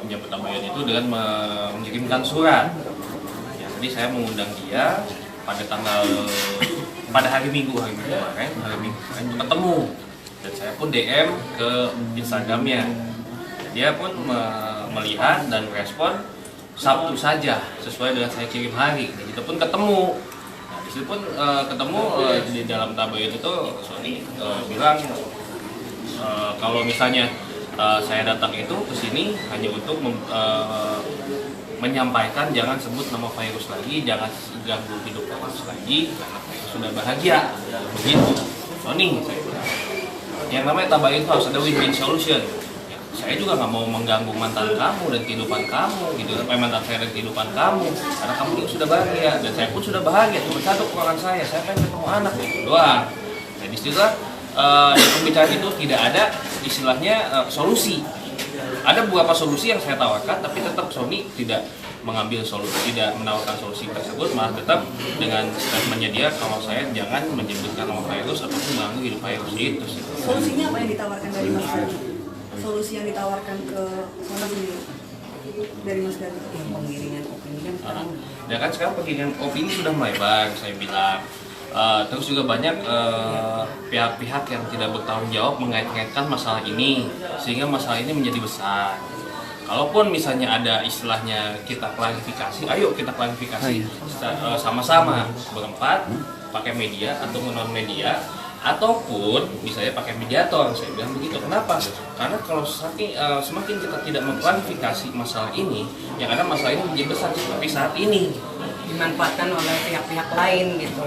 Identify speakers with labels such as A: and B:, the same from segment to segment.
A: menyambut tabayun itu dengan mengirimkan surat. Ya, jadi saya mengundang dia pada hari Minggu kemarin ketemu, dan saya pun DM ke Instagramnya. Dia pun melihat dan merespon Sabtu saja sesuai dengan saya kirim hari, dan itu pun ketemu. Nah, di situ pun ketemu di dalam tabayun itu Sony bilang kalau misalnya saya datang itu ke sini hanya untuk menyampaikan jangan sebut nama virus lagi, jangan ganggu hidup virus lagi karena virus sudah bahagia. Begitu Sony, saya bilang. Yang namanya tabayun itu harus ada win-win solution. Ya, saya juga nggak mau mengganggu mantan kamu dan kehidupan kamu gitu, mantan saya dan kehidupan kamu, karena kamu itu sudah bahagia dan saya pun sudah bahagia. Cuma satu kekurangan saya pengen ketemu anak gitu doang. Nah, disitulah di pembicaraan itu tidak ada istilahnya solusi. Ada beberapa solusi yang saya tawarkan, tapi tetap Sony tidak mengambil solusi, tidak menawarkan solusi tersebut, malah tetap dengan statementnya dia kalau saya jangan menyebutkan nama virus ataupun mengganggu hidup virus itu sih.
B: Solusinya apa yang ditawarkan dari Mas Dani? Solusi yang ditawarkan ke Sony sendiri dari Mas Dani?
C: Pengiringan opini kan sekarang.
A: Ya kan sekarang pengiringan opini sudah melebar, saya bilang. Terus juga banyak pihak-pihak yang tidak bertanggung jawab mengait-ngaitkan masalah ini sehingga masalah ini menjadi besar. Kalaupun misalnya ada istilahnya kita klarifikasi, ayo kita klarifikasi sama-sama berempat pakai media atau non media ataupun misalnya pakai mediator. Saya bilang begitu. Kenapa? Karena kalau semakin kita tidak mengklarifikasi masalah ini, yang ada masalah ini menjadi besar seperti saat ini
C: Dimanfaatkan oleh pihak-pihak lain gitu.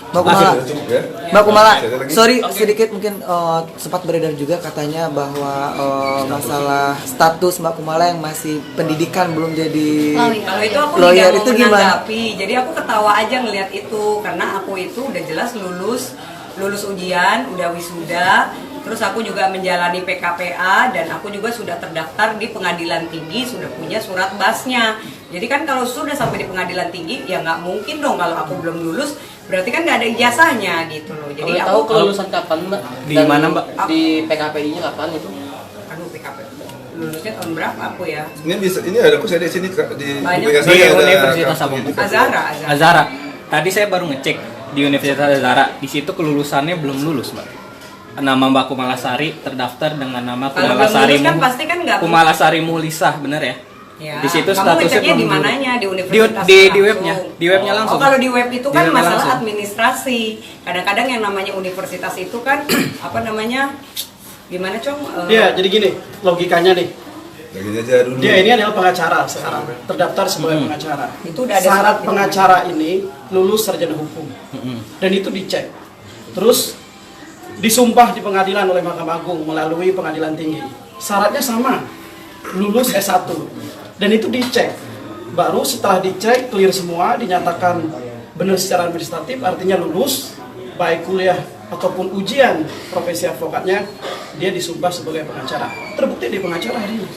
D: Mbak Kumala, sorry sedikit mungkin sempat beredar juga katanya bahwa masalah status Mbak Kumala yang masih pendidikan belum jadi
C: Kalau itu aku
D: lawyer
C: tidak
D: itu
C: mau
D: gimana?
C: menanggapi. Jadi aku ketawa aja ngelihat itu karena aku itu udah jelas lulus ujian, udah wisuda. Terus aku juga menjalani PKPA dan aku juga sudah terdaftar di pengadilan tinggi, sudah punya surat basnya. Jadi kan kalau sudah sampai di pengadilan tinggi ya nggak mungkin dong kalau aku belum lulus, berarti kan nggak ada ijazahnya gitu loh. Jadi
E: aku tahu kelulusan kapan Mbak?
A: Di mana, Mbak?
E: Di PKPI-nya kapan itu?
C: Aduh, PKPI lulusnya tahun berapa aku ya?
F: Ini ada aku saya di sini di
C: Banyak.
F: UPK
G: Di
F: saya ada
G: Universitas apa?
C: Azara.
G: Tadi saya baru ngecek di Universitas Azara, di situ kelulusannya belum lulus, Mbak. Nama Mbak Kumalasari terdaftar dengan nama
C: Kalau belum
G: Kumalasari
C: lulus kan pasti kan nggak.
G: Kumalasari Mulisah, bener ya?
C: Ya.
G: Di situ
C: Kamu
G: statusnya
C: ngeceknya
G: belum
C: di
G: lulus.
C: mananya? Di universitas
G: Di
C: langsung?
G: webnya langsung.
C: Oh, kalau di web itu
G: Di
C: kan
G: webnya
C: masalah
G: langsung.
C: administrasi. Kadang-kadang yang namanya universitas itu kan apa namanya? Gimana, Cong?
H: Iya, jadi gini, logikanya nih.
F: Begini aja dulu.
H: Dia ini adalah pengacara sekarang, terdaftar sebagai pengacara.
C: Itu udah ada
H: Syarat
C: surat
H: pengacara ini lulus sarjana hukum. Dan itu dicek. Terus disumpah di pengadilan oleh Mahkamah Agung melalui pengadilan tinggi. Syaratnya sama, lulus S1. Dan itu dicek. Baru setelah dicek, clear semua, dinyatakan benar secara administratif, artinya lulus, baik kuliah ataupun ujian profesi advokatnya, dia disumpah sebagai pengacara. Terbukti di pengacara hari ini.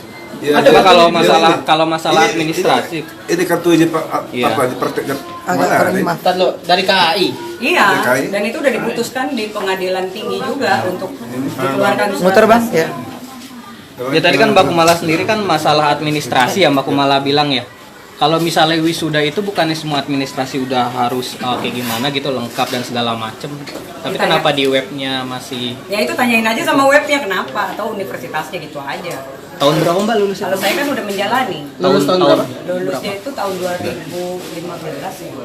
F: Ya,
H: Ada
F: ya,
G: kalau
F: ya,
G: masalah
F: ini-
G: administratif.
F: Ini kartu izin
G: Iya.
F: apa di praktek
D: Agak
F: mana?
D: kurang
F: Ini?
D: maaf.
E: Ntar lo dari KAI.
C: Iya,
F: DKI.
C: dan itu udah diputuskan di pengadilan tinggi juga untuk dikeluarkan surat.
D: Muter bang ya.
G: Ya tadi kan Mbak Kumala sendiri kan masalah administrasi ya Mbak Kumala bilang ya. Kalau misalnya wisuda itu bukannya semua administrasi udah harus kayak gimana gitu lengkap dan segala macem. Tapi
C: Ditanya.
G: kenapa di webnya masih
C: Ya itu tanyain aja sama webnya kenapa atau universitasnya gitu aja.
G: tahun berapa Mbak lulusnya?
C: Kalau saya kan udah menjalani.
E: Lulus tahun berapa?
C: Lulusnya itu tahun 2015 ya.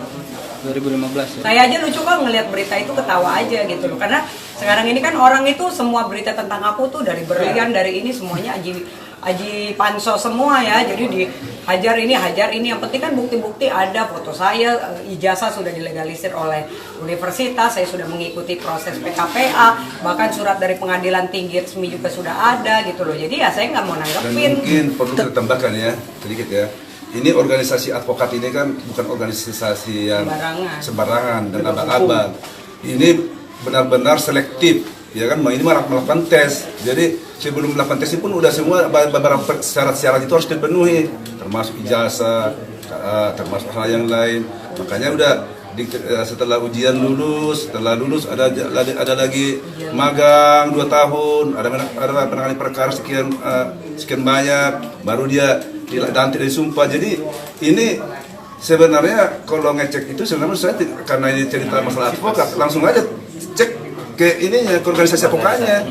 G: 2015 ya.
C: Saya aja lucu kok ngelihat berita itu ketawa aja gitu loh. Karena sekarang ini kan orang itu semua berita tentang aku tuh dari berlian, dari ini semuanya aji pansos semua ya. Jadi dihajar ini, hajar ini. Yang penting kan bukti-bukti ada, foto saya, ijazah sudah dilegalisir oleh universitas, saya sudah mengikuti proses PKPA, bahkan surat dari pengadilan tinggi resmi juga sudah ada gitu loh. Jadi ya saya nggak mau
F: Dan
C: nanggepin.
F: mungkin perlu kita tambahkan ya, sedikit ya. Ini organisasi advokat ini kan bukan organisasi yang sembarangan dan abal-abal. Ini benar-benar selektif, ya kan? Ini melakukan tes. Jadi sebelum melakukan tes pun udah semua beberapa syarat-syarat itu harus dipenuhi, termasuk ijazah, termasuk hal yang lain. Makanya udah setelah ujian lulus, ada lagi magang 2 tahun, ada penanganan perkara sekian banyak, baru dia dilantik dari sumpah. Jadi ini sebenarnya kalau ngecek itu sebenarnya saya karena ini cerita masalah advokat, langsung aja cek ke ininya, ke organisasi advokatnya.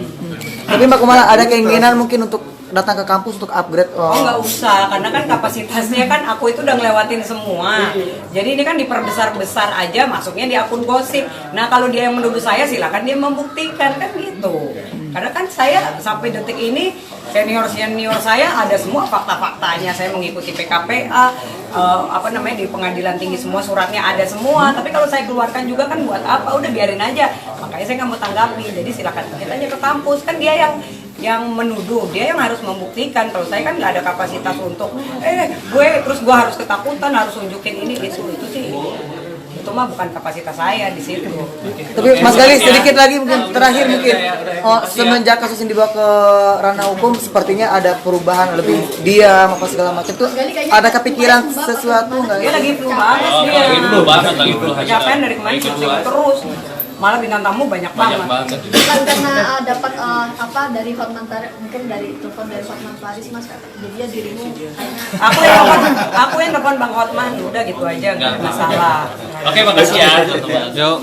D: Tapi Mbak Kumala ada keinginan mungkin untuk datang ke kampus untuk upgrade?
C: Oh nggak usah, karena kan kapasitasnya kan aku itu udah ngelewatin semua. Jadi ini kan diperbesar-besar aja, masuknya di akun gosip. Nah kalau dia yang menuduh saya, silakan dia membuktikan kan gitu. Karena kan saya sampai detik ini senior saya ada semua fakta-faktanya. Saya mengikuti PKPA, di pengadilan tinggi semua suratnya ada semua. Tapi kalau saya keluarkan juga kan buat apa? Udah biarin aja. Makanya saya nggak mau tanggapi. Jadi silakan kita aja ke kampus, kan dia yang menuduh, dia yang harus membuktikan. Kalau saya kan nggak ada kapasitas untuk gue harus ketakutan, harus unjukin ini itu sih, itu mah bukan kapasitas saya di situ.
D: Tapi Mas Gali sedikit lagi mungkin terakhir mungkin semenjak kasus ini dibawa ke ranah hukum sepertinya ada perubahan lebih diam apa segala macam tuh, ada kepikiran sesuatu nggak?
C: Dia lagi flu banget dia.
A: Lagi flu aja.
C: Capek dari kemarin syuting terus. Malah bintang tamu banyak banget.
I: Bukan karena dapat dari Hotman Paris, mungkin dari telepon dari Hotman Paris Mas, jadi dia dirimu
C: Aku yang telepon Bang Hotman, udah gitu aja, nggak ada masalah.
A: Oke, makasih ya.